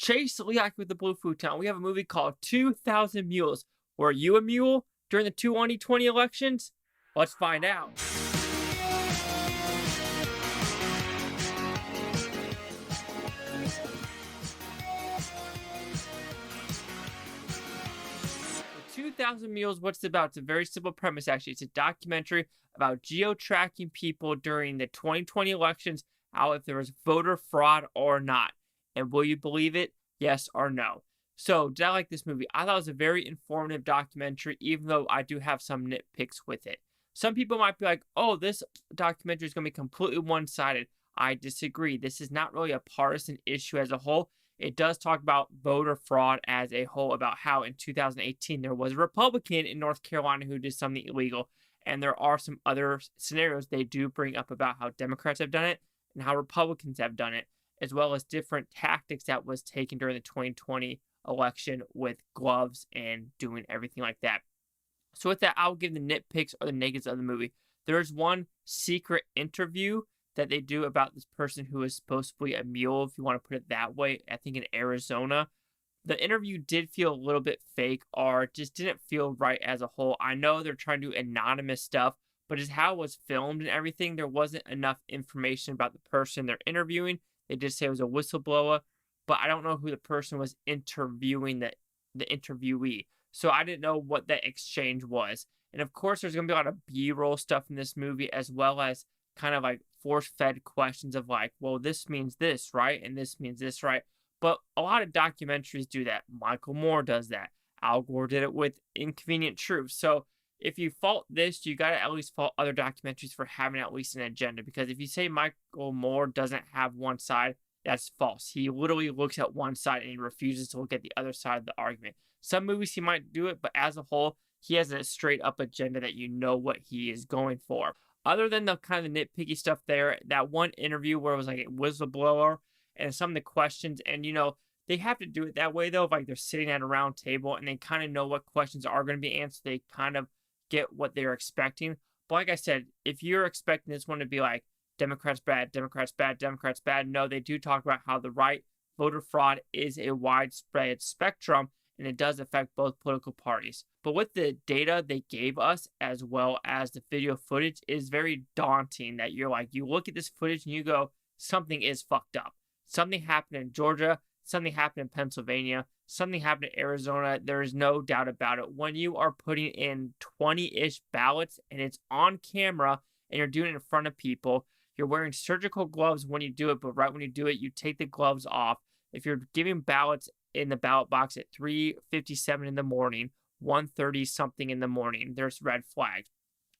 Chase Leak with the Blue Futon. We have a movie called 2000 Mules. Were you a mule during the 2020 elections? Let's find out. So 2000 Mules, what's it about? It's a very simple premise, actually. It's a documentary about geo-tracking people during the 2020 elections, out if there was voter fraud or not. And will you believe it? Yes or no? So, did I like this movie? I thought it was a very informative documentary, even though I do have some nitpicks with it. Some people might be like, oh, this documentary is going to be completely one-sided. I disagree. This is not really a partisan issue as a whole. It does talk about voter fraud as a whole, about how in 2018 there was a Republican in North Carolina who did something illegal. And there are some other scenarios they do bring up about how Democrats have done it and how Republicans have done it, as well as different tactics that was taken during the 2020 election with gloves and doing everything like that. So with that, I'll give the nitpicks or the negatives of the movie. There's one secret interview that they do about this person who is supposed to be a mule, if you want to put it that way, I think in Arizona. The interview did feel a little bit fake, or just didn't feel right as a whole. I know they're trying to do anonymous stuff, but just how it was filmed and everything, there wasn't enough information about the person they're interviewing. They did say it was a whistleblower, but I don't know who the person was interviewing the interviewee. So I didn't know what that exchange was. And of course, there's going to be a lot of B-roll stuff in this movie, as well as kind of like force-fed questions of like, well, this means this, right? And this means this, right? But a lot of documentaries do that. Michael Moore does that. Al Gore did it with Inconvenient Truth. So if you fault this, you got to at least fault other documentaries for having at least an agenda. Because if you say Michael Moore doesn't have one side, that's false. He literally looks at one side and he refuses to look at the other side of the argument. Some movies he might do it, but as a whole, he has a straight up agenda that you know what he is going for. Other than the kind of nitpicky stuff there, that one interview where it was like a whistleblower and some of the questions, and you know, they have to do it that way though, if like they're sitting at a round table and they kind of know what questions are going to be answered, they kind of get what they're expecting. But like I said, if you're expecting this one to be like Democrats bad, Democrats bad, Democrats bad, no, they do talk about how the right voter fraud is a widespread spectrum and it does affect both political parties. But with the data they gave us, as well as the video footage, is very daunting that you're like, you look at this footage and you go, something is fucked up. Something happened in Georgia, something happened in Pennsylvania, something happened in Arizona. There is no doubt about it. When you are putting in 20-ish ballots and it's on camera and you're doing it in front of people, you're wearing surgical gloves when you do it, but right when you do it, you take the gloves off. If you're giving ballots in the ballot box at 3:57 in the morning, 1:30 something in the morning, there's red flags.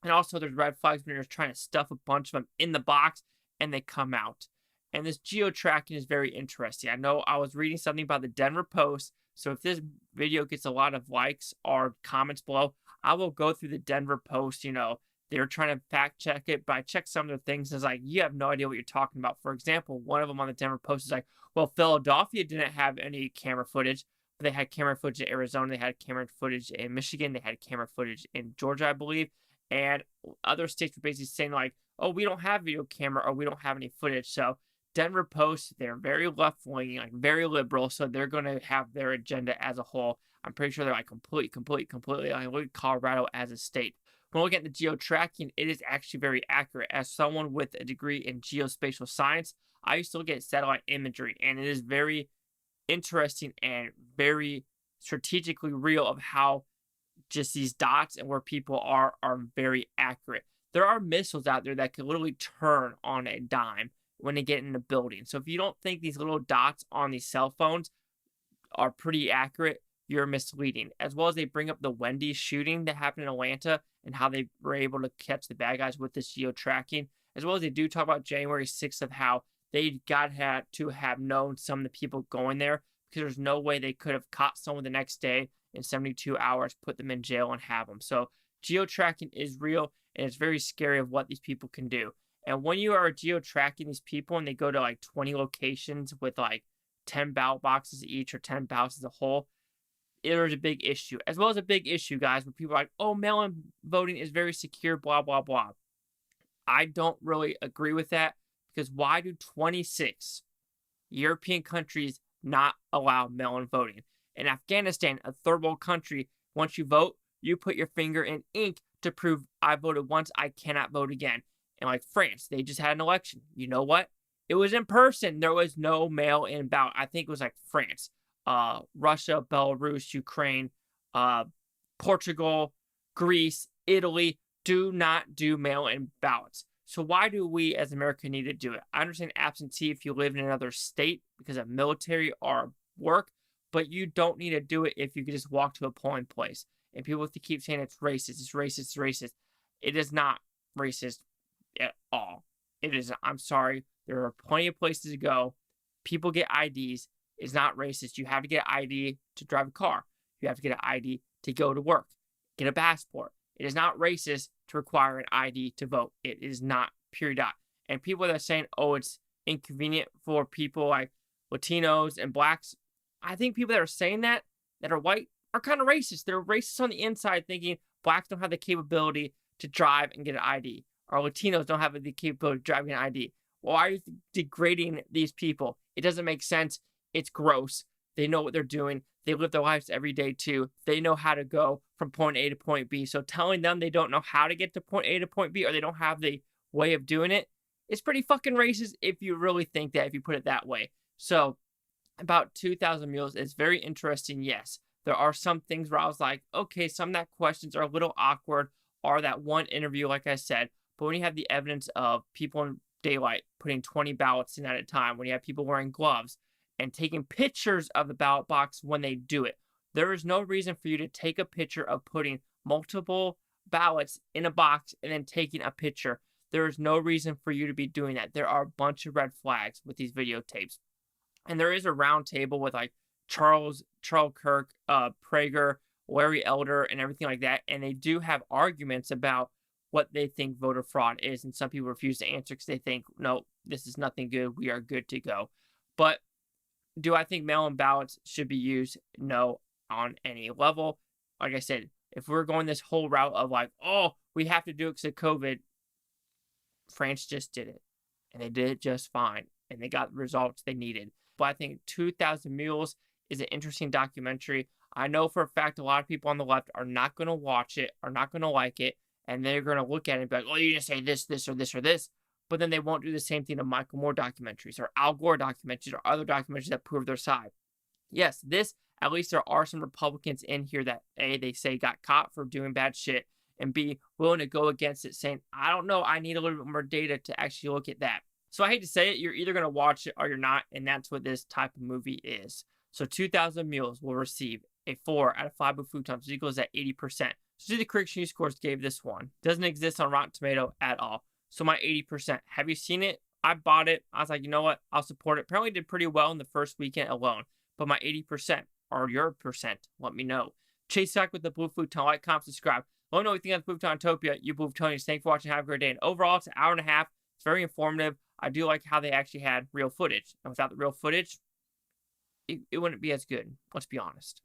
And also there's red flags when you're trying to stuff a bunch of them in the box and they come out. And this geo-tracking is very interesting. I know I was reading something about the Denver Post, so if this video gets a lot of likes or comments below, I will go through the Denver Post. You know, they're trying to fact check it, but I checked some of their things and it's like, you have no idea what you're talking about. For example, one of them on the Denver Post is like, well, Philadelphia didn't have any camera footage, but they had camera footage in Arizona, they had camera footage in Michigan, they had camera footage in Georgia, I believe, and other states were basically saying like, oh, we don't have video camera or we don't have any footage. So Denver Post, they're very left-wing, like very liberal, so they're going to have their agenda as a whole. I'm pretty sure they're like completely like look at Colorado as a state. When looking at the geo-tracking, it is actually very accurate. As someone with a degree in geospatial science, I used to look at satellite imagery, and it is very interesting and very strategically real of how just these dots and where people are very accurate. There are missiles out there that can literally turn on a dime when they get in the building. So if you don't think these little dots on these cell phones are pretty accurate, you're misleading. As well as they bring up the Wendy's shooting that happened in Atlanta and how they were able to catch the bad guys with this geo-tracking. As well as they do talk about January 6th of how they had to have known some of the people going there, because there's no way they could have caught someone the next day in 72 hours, put them in jail and have them. So geo-tracking is real and it's very scary of what these people can do. And when you are geo-tracking these people and they go to like 20 locations with like 10 ballot boxes each or 10 ballots as a whole, it is a big issue. As well as a big issue, guys, where people are like, oh, mail-in voting is very secure, blah, blah, blah. I don't really agree with that, because why do 26 European countries not allow mail-in voting. In Afghanistan, a third world country, once you vote, you put your finger in ink to prove I voted once, I cannot vote again. And like France, they just had an election. You know what? It was in person. There was no mail-in ballot. I think it was like France, Russia, Belarus, Ukraine, Portugal, Greece, Italy do not do mail-in ballots. So why do we as America need to do it? I understand absentee if you live in another state because of military or work, but you don't need to do it if you could just walk to a polling place. And people have to keep saying it's racist, it's racist, it's racist. It is not racist at all. It is, I'm sorry, there are plenty of places to go. People get IDs. It's not racist. You have to get an ID to drive a car. You have to get an ID to go to work. Get a passport. It is not racist to require an ID to vote. It is not, period. And people that are saying, oh, it's inconvenient for people like Latinos and blacks, I think people that are saying that are white, are kind of racist. They're racist on the inside, thinking blacks don't have the capability to drive and get an ID, or Latinos don't have the capability of driving an ID. Why are you degrading these people? It doesn't make sense. It's gross. They know what they're doing. They live their lives every day too. They know how to go from point A to point B. So telling them they don't know how to get to point A to point B, or they don't have the way of doing it, it's pretty fucking racist if you really think that, if you put it that way. So about 2,000 Mules is very interesting, yes. There are some things where I was like, okay, some of that questions are a little awkward, or that one interview, like I said. But when you have the evidence of people in daylight putting 20 ballots in at a time, when you have people wearing gloves and taking pictures of the ballot box when they do it, there is no reason for you to take a picture of putting multiple ballots in a box and then taking a picture. There is no reason for you to be doing that. There are a bunch of red flags with these videotapes. And there is a round table with like Charles Kirk, Prager, Larry Elder, and everything like that. And they do have arguments about what they think voter fraud is. And some people refuse to answer because they think, no, this is nothing good. We are good to go. But do I think mail-in ballots should be used? No, on any level. Like I said, if we're going this whole route of like, oh, we have to do it because of COVID, France just did it. And they did it just fine. And they got the results they needed. But I think 2,000 Mules is an interesting documentary. I know for a fact a lot of people on the left are not going to watch it, are not going to like it, and they're going to look at it and be like, oh, you just say this, this, or this, or this. But then they won't do the same thing to Michael Moore documentaries or Al Gore documentaries or other documentaries that prove their side. Yes, this, at least there are some Republicans in here that, A, they say got caught for doing bad shit, and B, willing to go against it, saying, I don't know, I need a little bit more data to actually look at that. So I hate to say it, you're either going to watch it or you're not, and that's what this type of movie is. So 2,000 Mules will receive a 4 out of 5 with Futon, so equals at 80%. So the Critics' News scores gave this one. Doesn't exist on Rotten Tomato at all. So my 80%. Have you seen it? I bought it. I was like, you know what? I'll support it. Apparently did pretty well in the first weekend alone. But my 80%, or your percent, let me know. Chase back with the Blue Futon. Like, comment, subscribe. Let me know what you think of the Futopia. You Blue Futonians. Thanks for watching. Have a great day. And overall, it's an hour and a half. It's very informative. I do like how they actually had real footage. And without the real footage, it wouldn't be as good. Let's be honest.